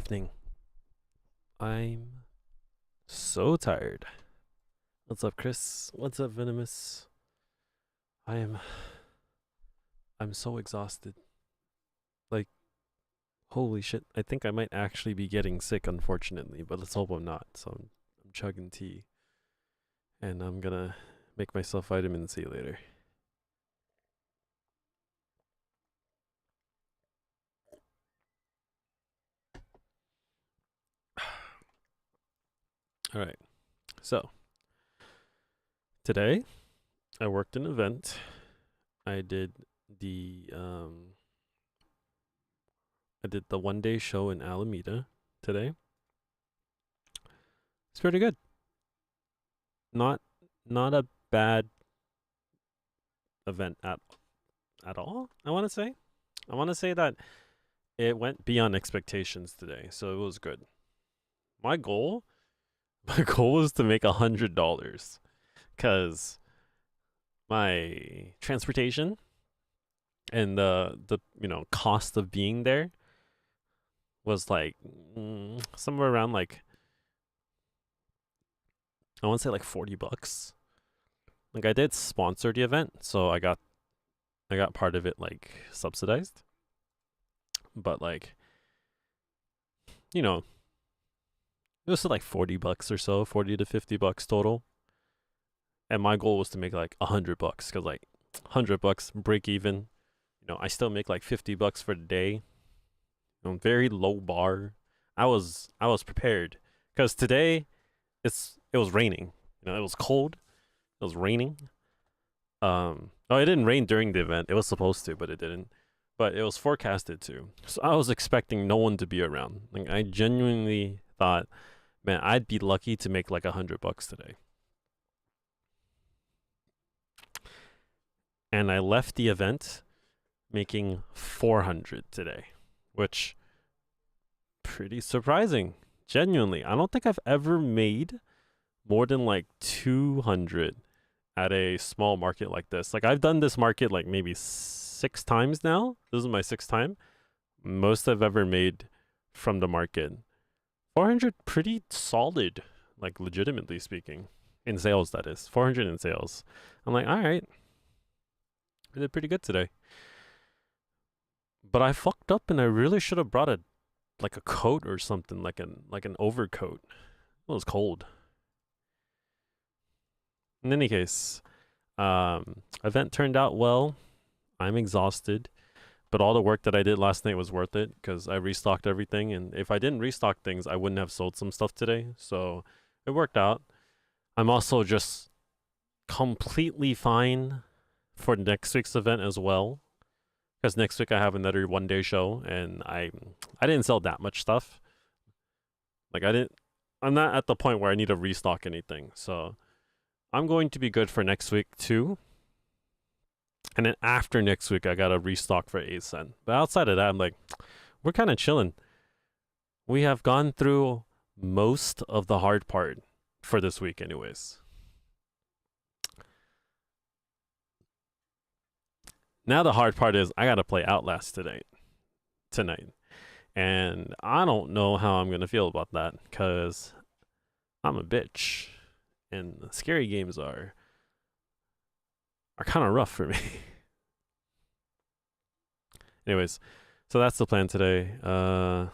evening. I'm so tired. What's up, Chris? What's up, Venomous? I'm so exhausted. Like, holy shit. I think I might actually be getting sick, unfortunately, but let's hope I'm not. So I'm chugging tea. And I'm gonna make myself vitamin C later. Alright. So today I worked an event. I did the 1-day show in Alameda today. It's pretty good. Not a bad event at all. I want to say that it went beyond expectations today, so it was good. My goal was to make $100 because my transportation and the cost of being there was like somewhere around like, I want to say like $40. Like, I did sponsor the event, so I got part of it like subsidized. But like, it was like $40 or so, $40 to $50 total. And my goal was to make like $100 because like $100 break even. I still make like $50 for the day. Very low bar. I was prepared because today it was raining. It was cold. It was raining. Oh, it didn't rain during the event. It was supposed to, but it didn't. But it was forecasted to. So I was expecting no one to be around. Like, I genuinely thought, man, I'd be lucky to make like $100 today. And I left the event making 400 today, which pretty surprising. Genuinely, I don't think I've ever made more than like 200 at a small market like this. Like, I've done this market like maybe 6 times now. This is my 6th time. Most I've ever made from the market. 400, pretty solid, like, legitimately speaking. In sales, that is. 400 in sales. I'm like, alright. I did pretty good today. But I fucked up and I really should have brought a coat or something, like an overcoat. It was cold. In any case, event turned out well. I'm exhausted, but all the work that I did last night was worth it because I restocked everything. And if I didn't restock things, I wouldn't have sold some stuff today. So it worked out. I'm also just completely fine for next week's event as well, because next week I have another 1-day show, and I didn't sell that much stuff. Like, I'm not at the point where I need to restock anything. So I'm going to be good for next week too. And then after next week, I gotta restock for ASEN. But outside of that, I'm like, we're kind of chilling. We have gone through most of the hard part for this week anyways. Now the hard part is I gotta play Outlast tonight. And I don't know how I'm gonna feel about that, because I'm a bitch. And scary games are kind of rough for me. Anyways, so that's the plan today. I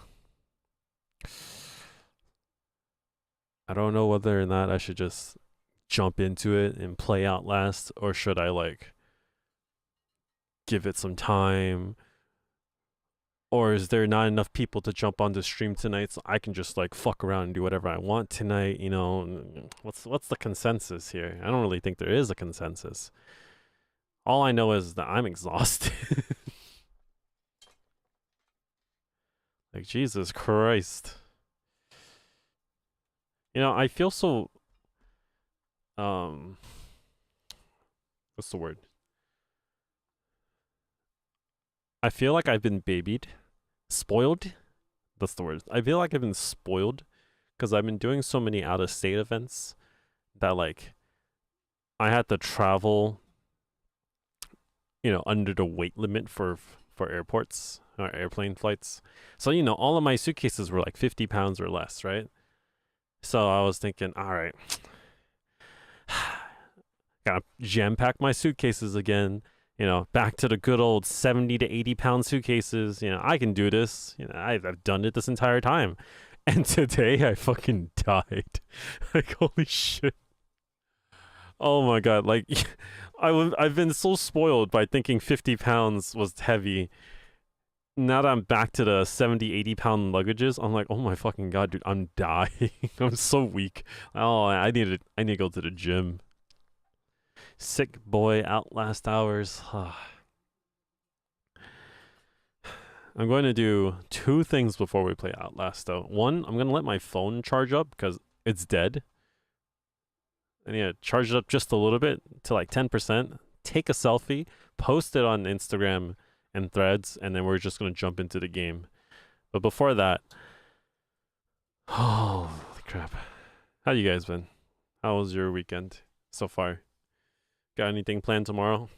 don't know whether or not I should just jump into it and play Outlast, or should I like give it some time, or is there not enough people to jump on the stream tonight so I can just like fuck around and do whatever I want tonight? What's the consensus here? I don't really think there is a consensus. All I know is that I'm exhausted. Like, Jesus Christ. I feel so what's the word? I feel like I've been babied. Spoiled? That's the word. I feel like I've been spoiled because I've been doing so many out-of-state events that, like, I had to travel, under the weight limit for airports. or airplane flights. So, you know, all of my suitcases were like 50 pounds or less, right? So I was thinking, all right, gotta jam pack my suitcases again. You know, back to the good old 70 to 80 pound suitcases. You know, I can do this. You know, I've done it this entire time. And today I fucking died. Like, holy shit. Oh my god. Like, I've been so spoiled by thinking 50 pounds was heavy. Now that I'm back to the 70, 80 pound luggages, I'm like, oh my fucking god, dude, I'm dying. I'm so weak. Oh, I need to go to the gym. Sick boy, Outlast hours. I'm going to do two things before we play Outlast, though. One, I'm going to let my phone charge up because it's dead. I need to charge it up just a little bit to like 10%. Take a selfie, post it on Instagram and Threads, and then we're just going to jump into the game. But before that, holy crap. How you guys been? How was your weekend so far? Got anything planned tomorrow?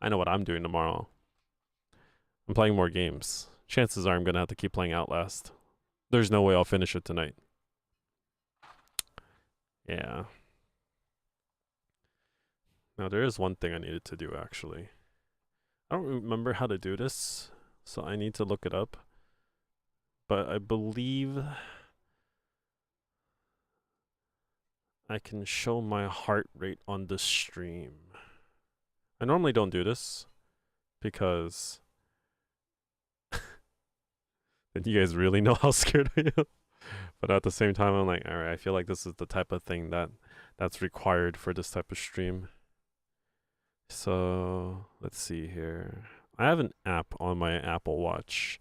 I know what I'm doing tomorrow. I'm playing more games. Chances are I'm going to have to keep playing Outlast. There's no way I'll finish it tonight. Yeah. Now, there is one thing I needed to do, actually. I don't remember how to do this, so I need to look it up. But I believe I can show my heart rate on the stream. I normally don't do this because then you guys really know how scared I am. But at the same time, I'm like, all right, I feel like this is the type of thing that's required for this type of stream. So let's see here. I have an app on my Apple Watch.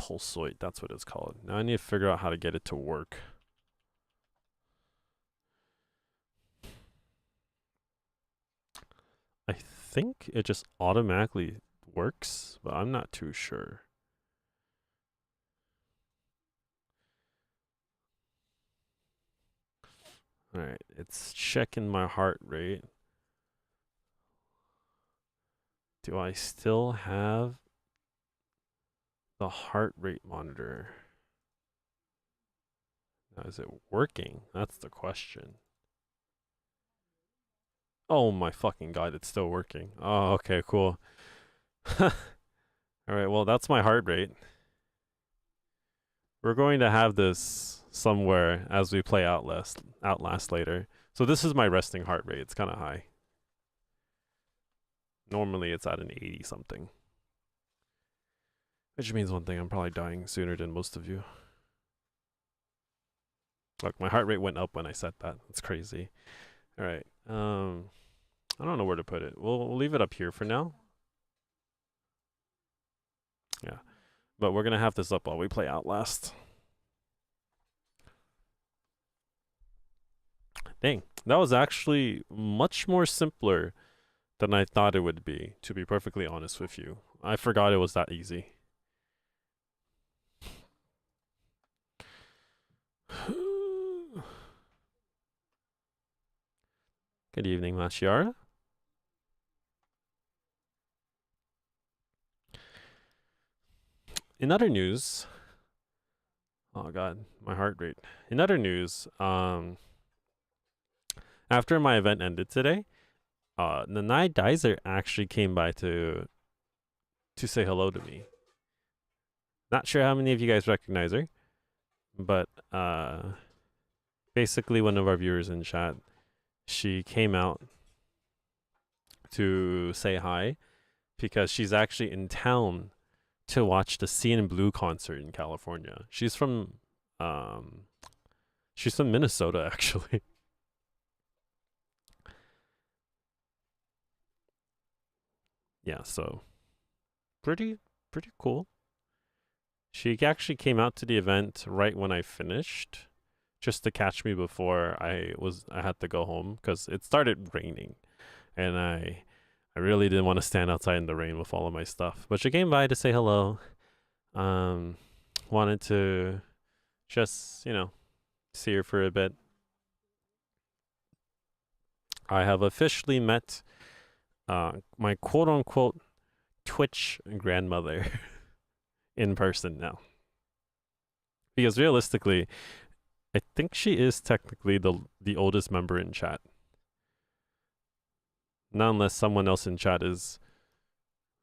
Pulsoid, that's what it's called. Now I need to figure out how to get it to work. I think it just automatically works, but I'm not too sure. Alright, it's checking my heart rate. Do I still have the heart rate monitor? Now, is it working? That's the question. Oh my fucking god, it's still working. Oh, okay, cool. Alright, well, that's my heart rate. We're going to have this somewhere as we play Outlast later. So this is my resting heart rate. It's kind of high. Normally it's at an 80 something. Which means one thing, I'm probably dying sooner than most of you. Look, my heart rate went up when I said that. That's crazy. Alright. I don't know where to put it. We'll leave it up here for now. Yeah. But we're gonna have this up while we play Outlast. Dang, that was actually much more simpler than I thought it would be, to be perfectly honest with you. I forgot it was that easy. Good evening, Mashiara. In other news, oh god, my heart rate. In other news, after my event ended today, Nanai Dizer actually came by to say hello to me. Not sure how many of you guys recognize her, but basically one of our viewers in chat, she came out to say hi because she's actually in town to watch the CN Blue concert in California. She's from Minnesota actually. Yeah, so pretty cool. She actually came out to the event right when I finished, just to catch me before I had to go home because it started raining, and I really didn't want to stand outside in the rain with all of my stuff. But she came by to say hello. Wanted to just see her for a bit. I have officially met my quote unquote Twitch grandmother in person now. Because realistically, I think she is technically the oldest member in chat. Not unless someone else in chat is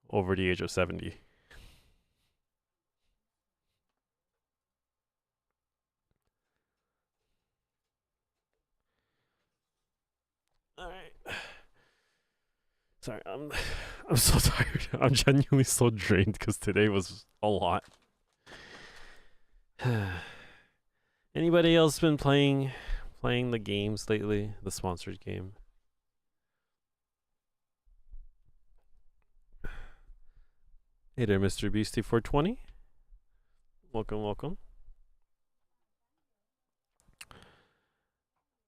over the age of 70. All right. Sorry, I'm so tired. I'm genuinely so drained because today was a lot. Anybody else been playing the games lately? The sponsored game. Hey there, Mr. Beastie 420. Welcome, welcome.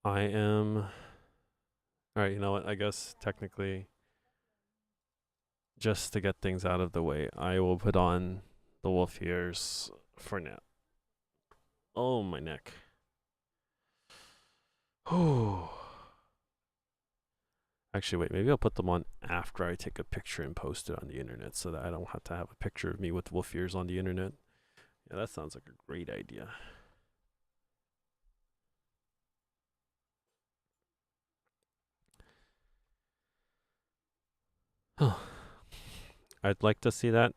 I am. Alright, you know what? I guess technically, just to get things out of the way, I will put on the wolf ears for now. Oh, my neck. Oh. Actually, wait, maybe I'll put them on after I take a picture and post it on the internet so that I don't have to have a picture of me with wolf ears on the internet. Yeah, that sounds like a great idea. I'd like to see that.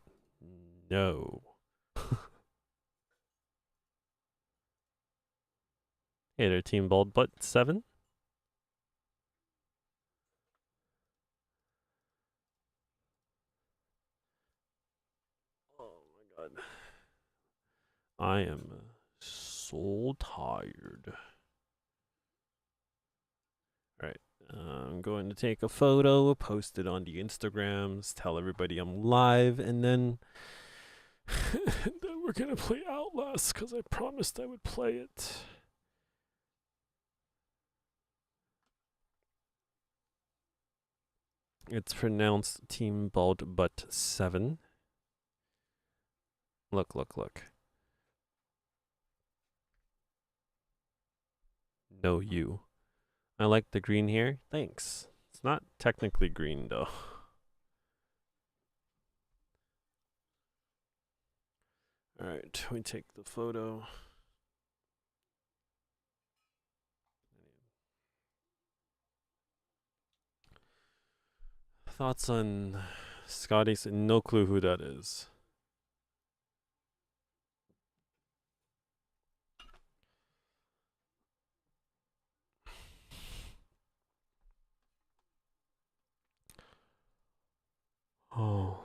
No. Hey there, Team Bald Butt 7. Oh my god. I am so tired. Alright. I'm going to take a photo, post it on the Instagrams, tell everybody I'm live, and then then we're gonna play Outlast because I promised I would play it. It's pronounced Team Bald Butt 7. Look, look, look. No, you. I like the green here. Thanks. It's not technically green, though. Alright, we take the photo. Thoughts on Scotty's? No clue who that is. Oh.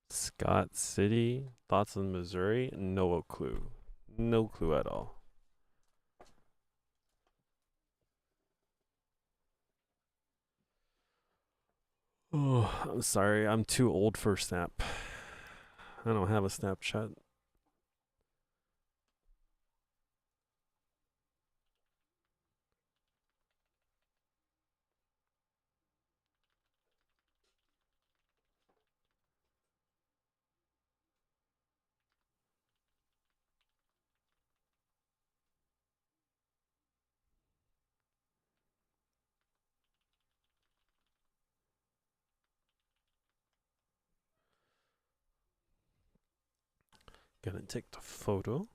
Scott City? Thoughts on Missouri? No clue. No clue at all. Oh, I'm sorry. I'm too old for Snap. I don't have a Snapchat. Gonna take the photo.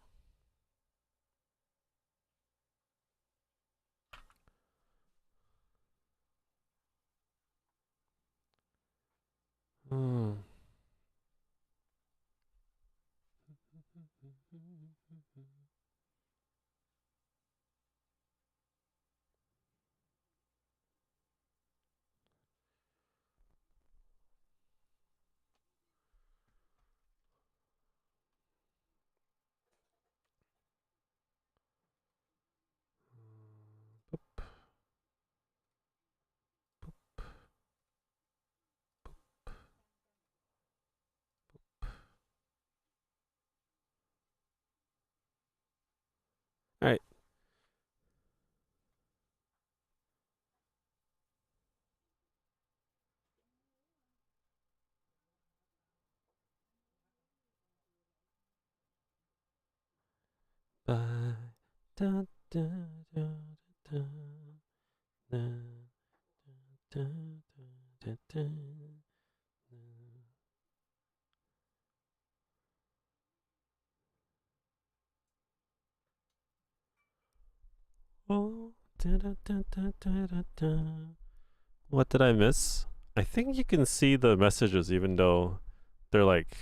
Hmm. Alright. Bye. Da, da, da, da, da. Oh, what did I miss? I think you can see the messages even though they're like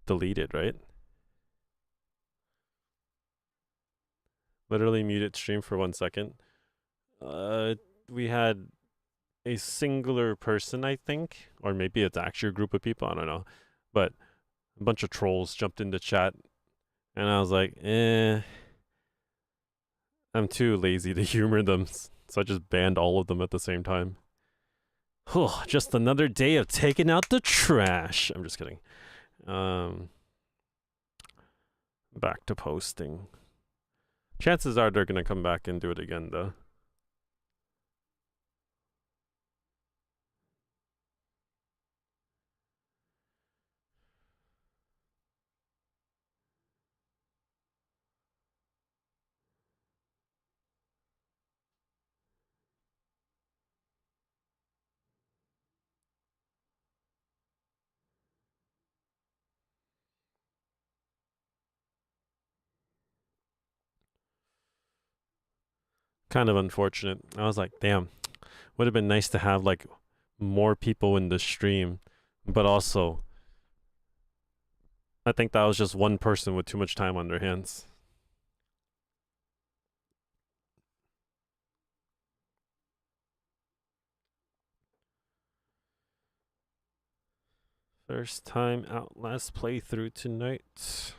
deleted, right? Literally muted stream for 1 second. We had a singular person, I think, or maybe it's actually a group of people. I don't know, but a bunch of trolls jumped into chat, and I was like, I'm too lazy to humor them, so I just banned all of them at the same time. Just another day of taking out the trash. I'm just kidding. Back to posting. Chances are they're gonna come back and do it again, though. Kind of unfortunate. I was like, damn, would have been nice to have like more people in the stream, but also I think that was just one person with too much time on their hands. First time Outlast playthrough tonight.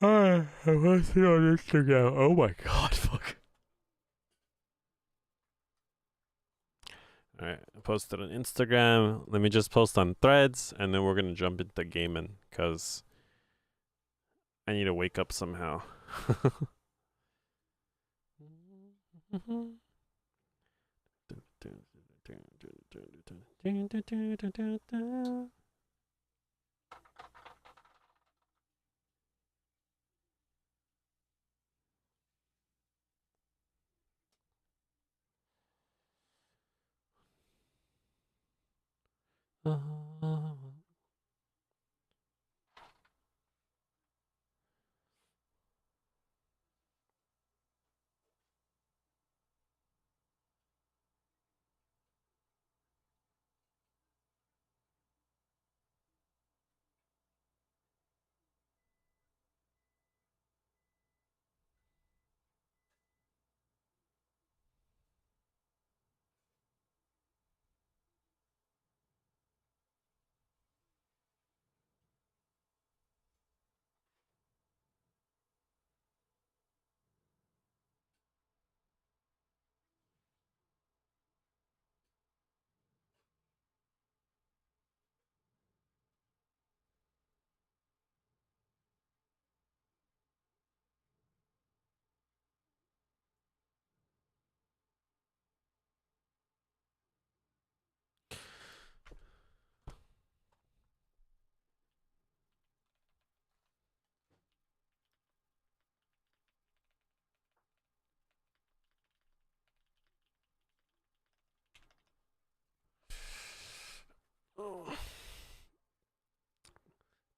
I want to see on Instagram. Oh my god, fuck. Alright, I posted on Instagram. Let me just post on Threads, and then we're gonna jump into gaming, because I need to wake up somehow.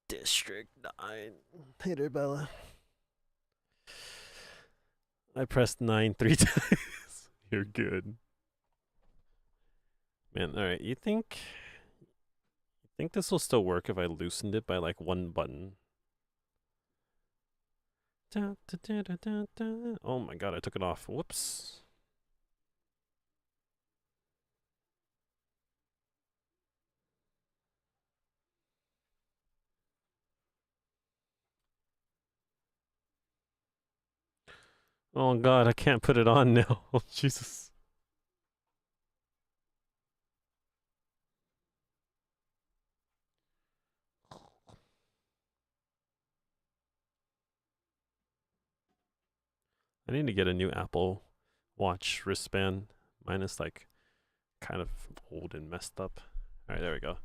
District 9. Hit her, Bella. I pressed 9 3 times. You're good. Man, alright, you think this will still work if I loosened it by like one button? Oh my god, I took it off. Whoops. Oh god, I can't put it on now. Jesus. I need to get a new Apple Watch wristband. Mine is like kind of old and messed up. All right, there we go.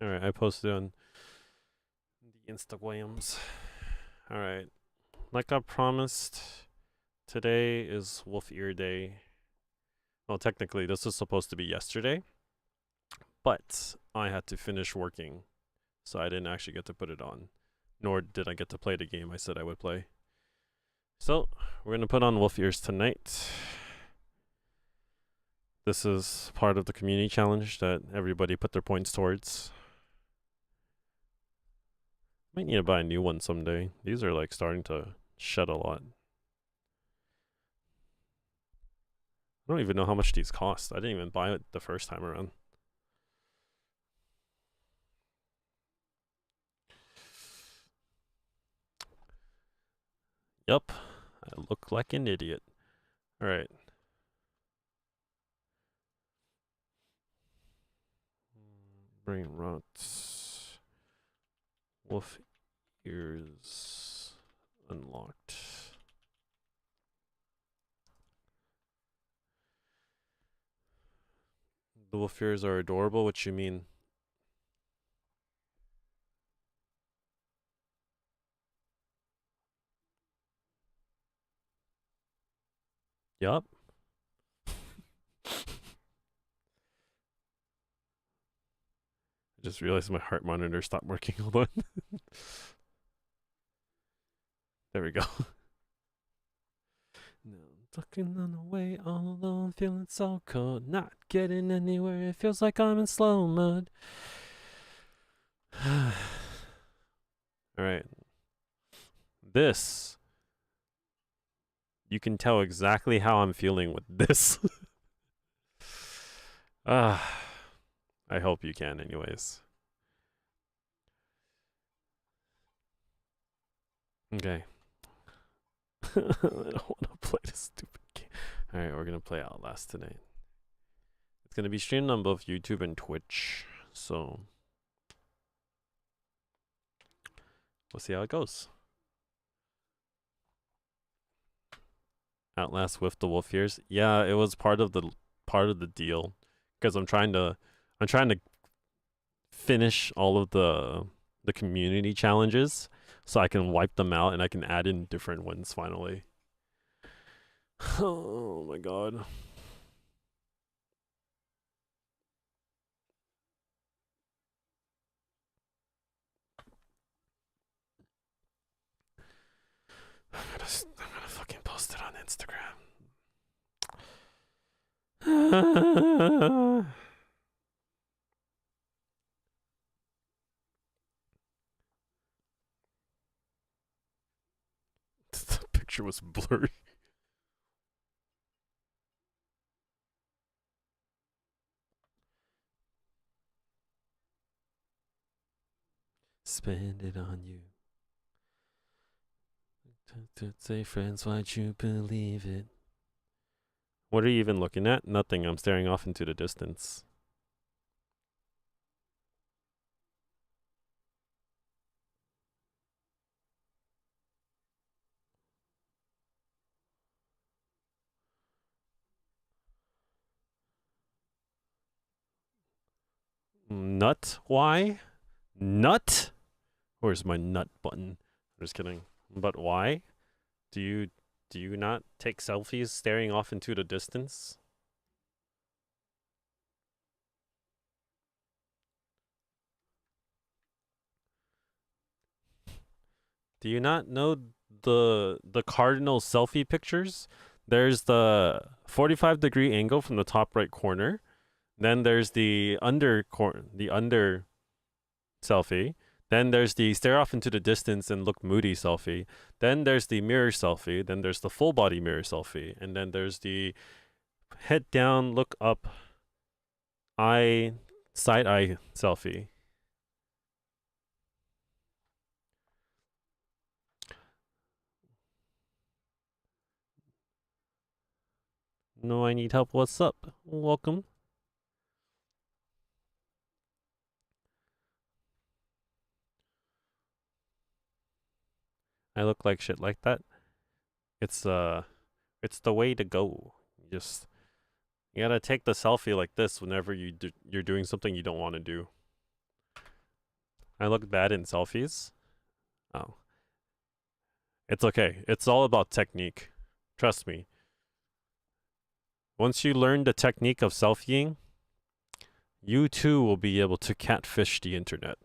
All right, I posted on the Instagrams. All right, like I promised, today is Wolf Ear Day. Well, technically, this was supposed to be yesterday, but I had to finish working, so I didn't actually get to put it on, nor did I get to play the game I said I would play. So, we're going to put on Wolf Ears tonight. This is part of the community challenge that everybody put their points towards. Might need to buy a new one someday. These are like starting to shed a lot. I don't even know how much these cost. I didn't even buy it the first time around. Yup. I look like an idiot. Alright. Brain rots. Wolf ears unlocked. The wolf ears are adorable. What you mean? Yup. I just realized my heart monitor stopped working. Hold on. There we go. No, I'm tucking on the way all alone, feeling so cold, not getting anywhere. It feels like I'm in slow mode. All right. This, you can tell exactly how I'm feeling with this. I hope you can, anyways. Okay. I don't want to play this stupid game. All right, we're gonna play Outlast tonight. It's gonna be streamed on both YouTube and Twitch, so we'll see how it goes. Outlast with the wolf ears. Yeah, it was part of the deal because I'm trying to finish all of the community challenges so I can wipe them out and I can add in different ones finally. Oh my god. I'm gonna fucking post it on Instagram. The picture was blurry. Spend it on you. Say, friends, why'd you believe it? What are you even looking at? Nothing. I'm staring off into the distance. Nut? Why? Nut? Where's my nut button? I'm just kidding. But why? Do you not take selfies staring off into the distance? Do you not know the cardinal selfie pictures? There's the 45-degree angle from the top right corner. Then there's the under selfie. Then there's the stare off into the distance and look moody selfie. Then there's the mirror selfie. Then there's the full body mirror selfie. And then there's the head down, look up, side eye selfie. No, I need help. What's up? Welcome. I look like shit like that. It's the way to go. You gotta take the selfie like this whenever you're doing something you don't want to do. I look bad in selfies. Oh, it's okay. It's all about technique. Trust me. Once you learn the technique of selfieing, you too will be able to catfish the internet.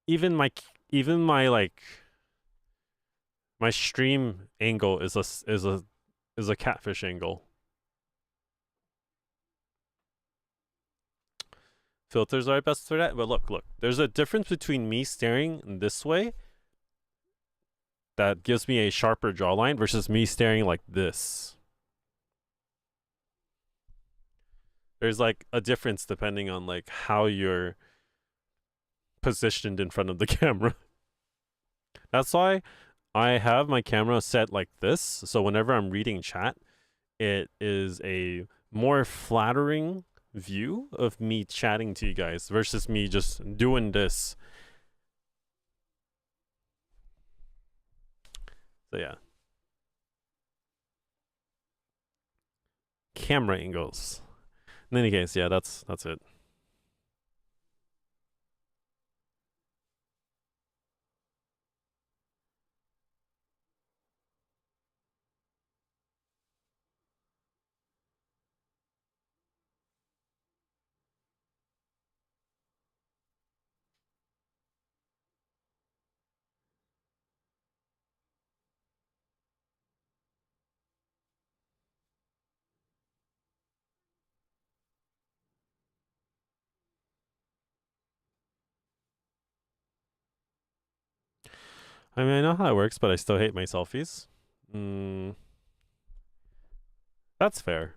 Even my like my stream angle is a catfish angle. Filters are best for that, but look. There's a difference between me staring this way that gives me a sharper jawline versus me staring like this. There's like a difference depending on like how you're positioned in front of the camera. That's why I have my camera set like this, so whenever I'm reading chat, it is a more flattering view of me chatting to you guys versus me just doing this. So yeah. Camera angles. In any case, yeah, that's it. I mean, I know how it works, but I still hate my selfies. That's fair.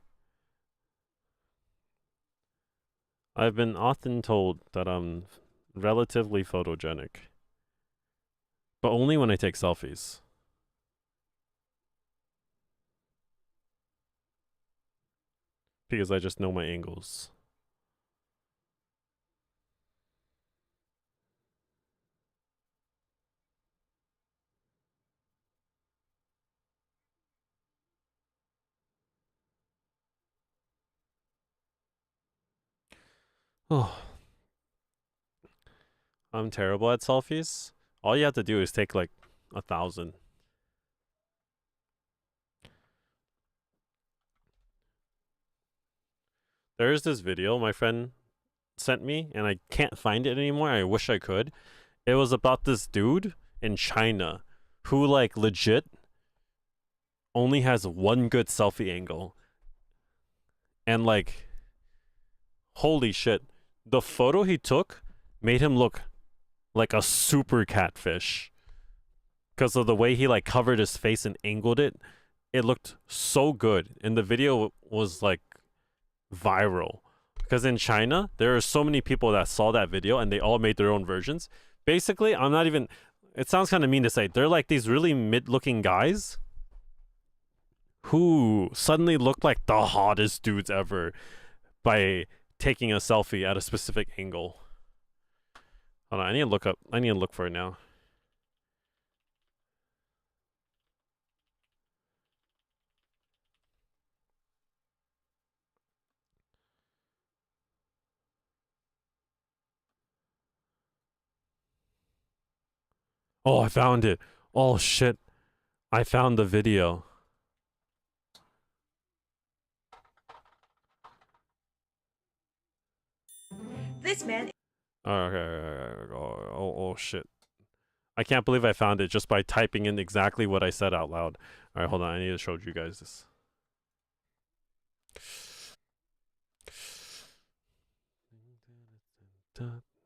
I've been often told that I'm relatively photogenic, but only when I take selfies. Because I just know my angles. Oh, I'm terrible at selfies. All you have to do is take like 1,000. There is this video my friend sent me, and I can't find it anymore. I wish I could. It was about this dude in China who, like, legit only has one good selfie angle. And, like, holy shit. The photo he took made him look like a super catfish. Because of the way he, like, covered his face and angled it. It looked so good. And the video was, like, viral. Because in China, there are so many people that saw that video and they all made their own versions. Basically, I'm not even... It sounds kind of mean to say. They're like these really mid-looking guys who suddenly look like the hottest dudes ever by taking a selfie at a specific angle. Hold on, I need to look for it now. Oh, I found it. Oh, shit. I found the video. This man. Oh, okay. Oh, shit. I can't believe I found it just by typing in exactly what I said out loud. All right, hold on. I need to show you guys this.